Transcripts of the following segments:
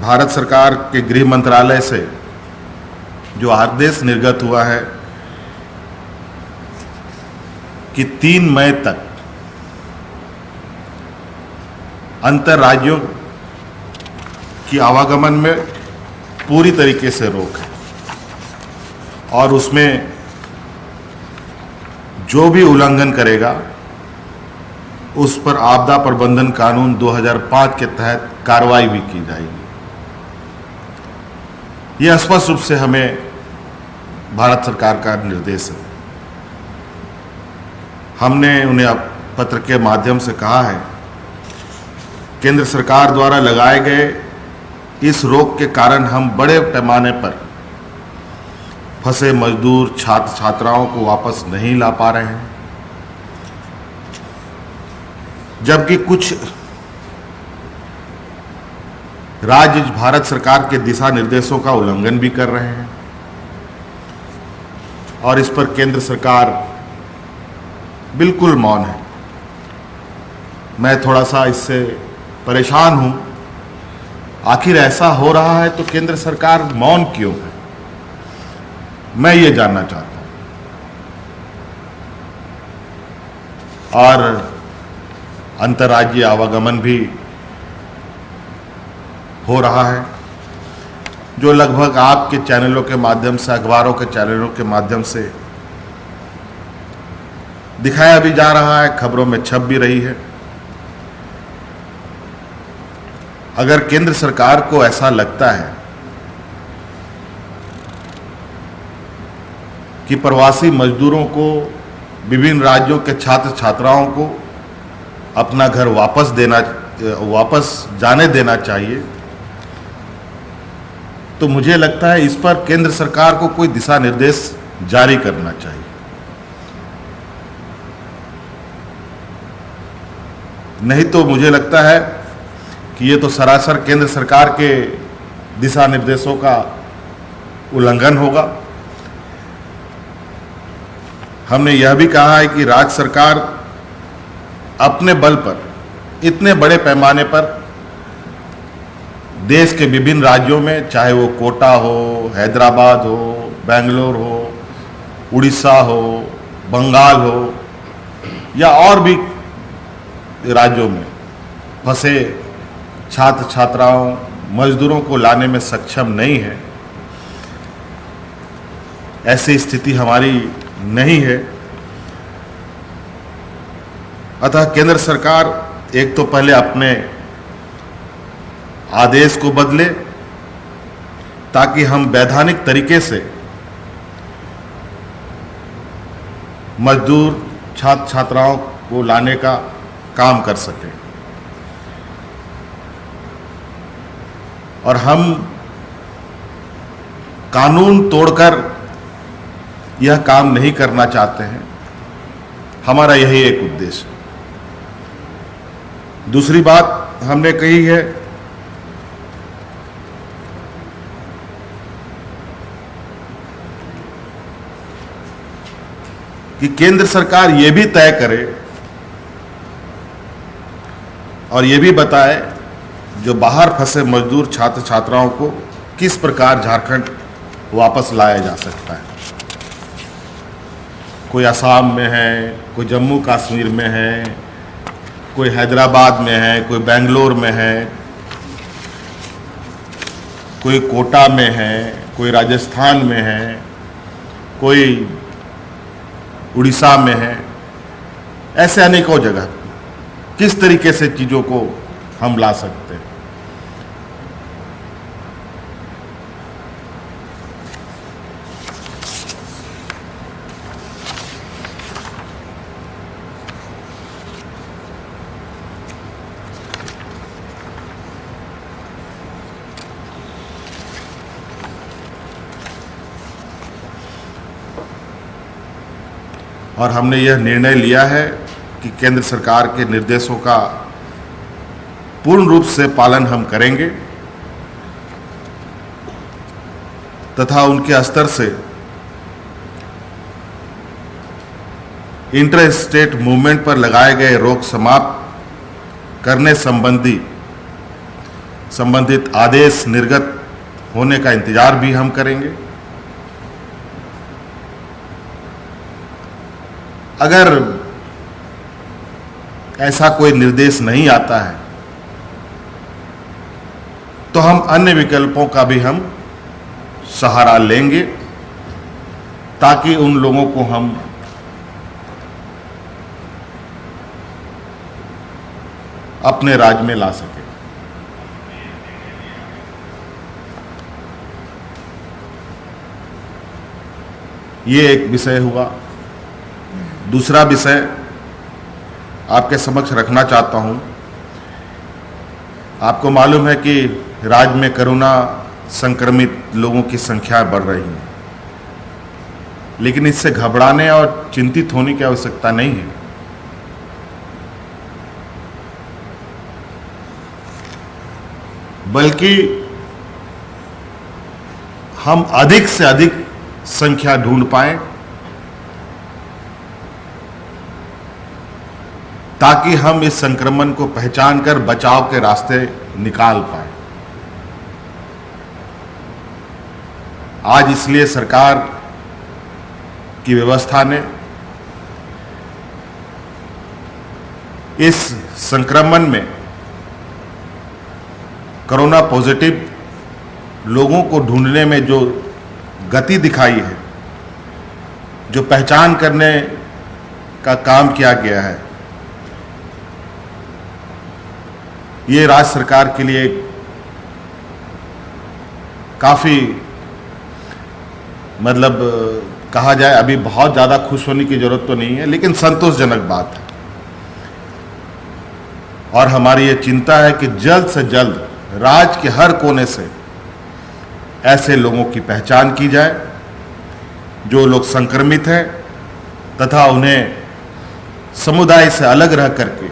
भारत सरकार के गृह मंत्रालय से जो आदेश निर्गत हुआ है कि 3 मई तक अंतर राज्यों की आवागमन में पूरी तरीके से रोक है और उसमें जो भी उल्लंघन करेगा उस पर आपदा प्रबंधन कानून 2005 के तहत कार्रवाई भी की जाएगी। यह स्पष्ट रूप से हमें भारत सरकार का निर्देश है। हमने उन्हें पत्र के माध्यम से कहा है, केंद्र सरकार द्वारा लगाए गए इस रोक के कारण हम बड़े पैमाने पर फंसे मजदूर छात्र छात्राओं को वापस नहीं ला पा रहे हैं, जबकि कुछ राज्य भारत सरकार के दिशा निर्देशों का उल्लंघन भी कर रहे हैं और इस पर केंद्र सरकार बिल्कुल मौन है। मैं थोड़ा सा इससे परेशान हूं। आखिर ऐसा हो रहा है तो केंद्र सरकार मौन क्यों है, मैं ये जानना चाहता हूं। और अंतर्राज्यीय आवागमन भी हो रहा है, जो लगभग आपके चैनलों के माध्यम से, अखबारों के चैनलों के माध्यम से दिखाया भी जा रहा है, खबरों में छप भी रही है। अगर केंद्र सरकार को ऐसा लगता है कि प्रवासी मजदूरों को, विभिन्न राज्यों के छात्र छात्राओं को अपना घर वापस जाने देना चाहिए, तो मुझे लगता है इस पर केंद्र सरकार को कोई दिशा निर्देश जारी करना चाहिए। नहीं तो मुझे लगता है कि ये तो सरासर केंद्र सरकार के दिशा निर्देशों का उल्लंघन होगा। हमने यह भी कहा है कि राज्य सरकार अपने बल पर इतने बड़े पैमाने पर देश के विभिन्न राज्यों में, चाहे वो कोटा हो, हैदराबाद हो, बेंगलोर हो, उड़ीसा हो, बंगाल हो या और भी राज्यों में फंसे छात्र छात्राओं, मजदूरों को लाने में सक्षम नहीं है। ऐसी स्थिति हमारी नहीं है। अतः केंद्र सरकार एक तो पहले अपने आदेश को बदले ताकि हम वैधानिक तरीके से मजदूर छात्र छात्राओं को लाने का काम कर सकें, और हम कानून तोड़कर यह काम नहीं करना चाहते हैं। हमारा यही एक उद्देश्य है। दूसरी बात हमने कही है कि केंद्र सरकार ये भी तय करे और ये भी बताए जो बाहर फंसे मजदूर छात्र छात्राओं को किस प्रकार झारखंड वापस लाया जा सकता है। कोई असम में है, कोई जम्मू कश्मीर में है, कोई हैदराबाद में है, कोई बेंगलोर में है, कोई कोटा में है, कोई राजस्थान में है, कोई उड़ीसा में है। ऐसे अनेकों जगह किस तरीके से चीज़ों को हम ला सकते हैं। और हमने यह निर्णय लिया है कि केंद्र सरकार के निर्देशों का पूर्ण रूप से पालन हम करेंगे तथा उनके स्तर से इंटर स्टेट मूवमेंट पर लगाए गए रोक समाप्त करने संबंधी संबंधित आदेश निर्गत होने का इंतजार भी हम करेंगे। अगर ऐसा कोई निर्देश नहीं आता है तो हम अन्य विकल्पों का भी हम सहारा लेंगे ताकि उन लोगों को हम अपने राज्य में ला सकें। ये एक विषय हुआ। दूसरा विषय आपके समक्ष रखना चाहता हूं। आपको मालूम है कि राज्य में कोरोना संक्रमित लोगों की संख्या बढ़ रही है, लेकिन इससे घबराने और चिंतित होने की आवश्यकता नहीं है। बल्कि हम अधिक से अधिक संख्या ढूंढ पाएं ताकि हम इस संक्रमण को पहचान कर बचाव के रास्ते निकाल पाएं। आज इसलिए सरकार की व्यवस्था ने इस संक्रमण में कोरोना पॉजिटिव लोगों को ढूंढने में जो गति दिखाई है, जो पहचान करने का काम किया गया है, ये राज्य सरकार के लिए काफ़ी मतलब कहा जाए अभी बहुत ज़्यादा खुश होने की ज़रूरत तो नहीं है, लेकिन संतोषजनक बात है। और हमारी ये चिंता है कि जल्द से जल्द राज्य के हर कोने से ऐसे लोगों की पहचान की जाए जो लोग संक्रमित हैं तथा उन्हें समुदाय से अलग रह करके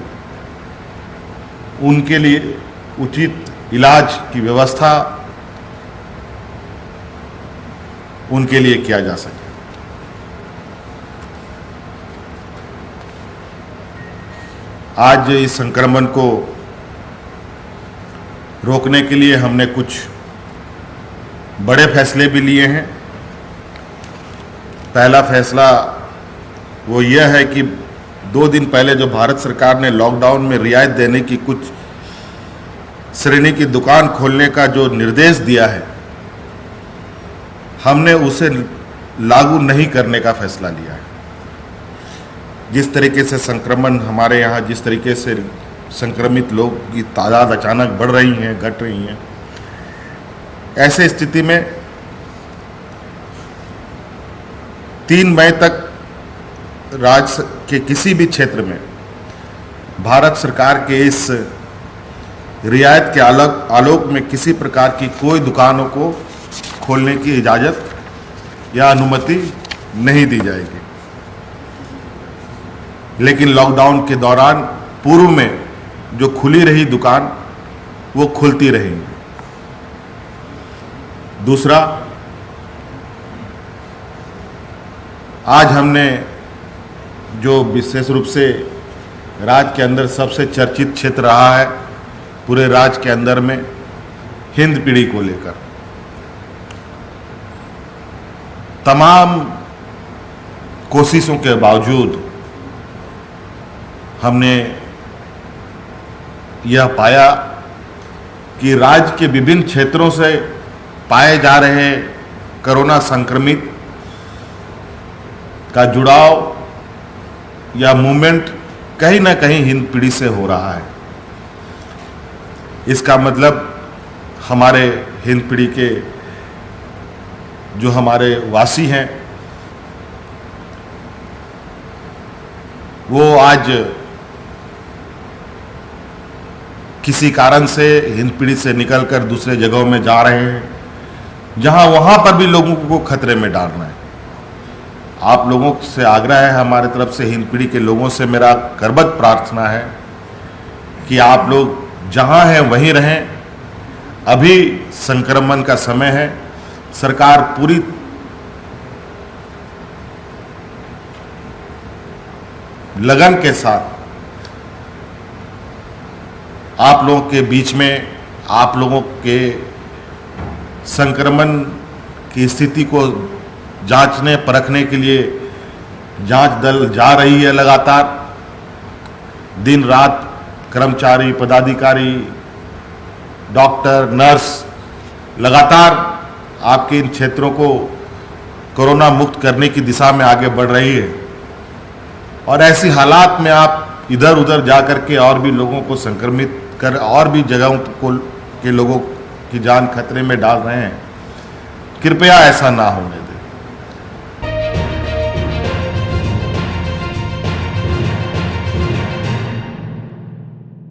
उनके लिए उचित इलाज की व्यवस्था उनके लिए किया जा सके। आज इस संक्रमण को रोकने के लिए हमने कुछ बड़े फैसले भी लिए हैं। पहला फैसला वो यह है कि 2 दिन पहले जो भारत सरकार ने लॉकडाउन में रियायत देने की कुछ श्रेणी की दुकान खोलने का जो निर्देश दिया है, हमने उसे लागू नहीं करने का फैसला लिया है। जिस तरीके से संक्रमण हमारे यहाँ, जिस तरीके से संक्रमित लोग की तादाद अचानक बढ़ रही हैं, घट रही हैं, ऐसे स्थिति में 3 मई तक राज्य के किसी भी क्षेत्र में भारत सरकार के इस रियायत के आलोक में किसी प्रकार की कोई दुकानों को खोलने की इजाज़त या अनुमति नहीं दी जाएगी। लेकिन लॉकडाउन के दौरान पूर्व में जो खुली रही दुकान वो खुलती रहेंगी। दूसरा, आज हमने जो विशेष रूप से राज्य के अंदर सबसे चर्चित क्षेत्र रहा है पूरे राज्य के अंदर में, हिंद पीढ़ी को लेकर तमाम कोशिशों के बावजूद हमने यह पाया कि राज्य के विभिन्न क्षेत्रों से पाए जा रहे कोरोना संक्रमित का जुड़ाव या मूवमेंट कहीं ना कहीं हिंद पीढ़ी से हो रहा है। इसका मतलब हमारे हिंद पीढ़ी के जो हमारे वासी हैं वो आज किसी कारण से हिंद पीढ़ी से निकलकर दूसरे जगहों में जा रहे हैं, जहां वहां पर भी लोगों को खतरे में डाल रहे हैं। आप लोगों से आग्रह है, हमारे तरफ से हिंद पीढ़ी के लोगों से मेरा करबद्ध प्रार्थना है कि आप लोग जहां हैं वहीं रहें। अभी संक्रमण का समय है, सरकार पूरी लगन के साथ आप लोगों के बीच में आप लोगों के संक्रमण की स्थिति को जांचने परखने के लिए जांच दल जा रही है लगातार। दिन रात कर्मचारी, पदाधिकारी, डॉक्टर, नर्स लगातार आपके इन क्षेत्रों को कोरोना मुक्त करने की दिशा में आगे बढ़ रही है। और ऐसी हालात में आप इधर उधर जा कर के और भी लोगों को संक्रमित कर और भी जगहों को के लोगों की जान खतरे में डाल रहे हैं। कृपया ऐसा ना होने दें।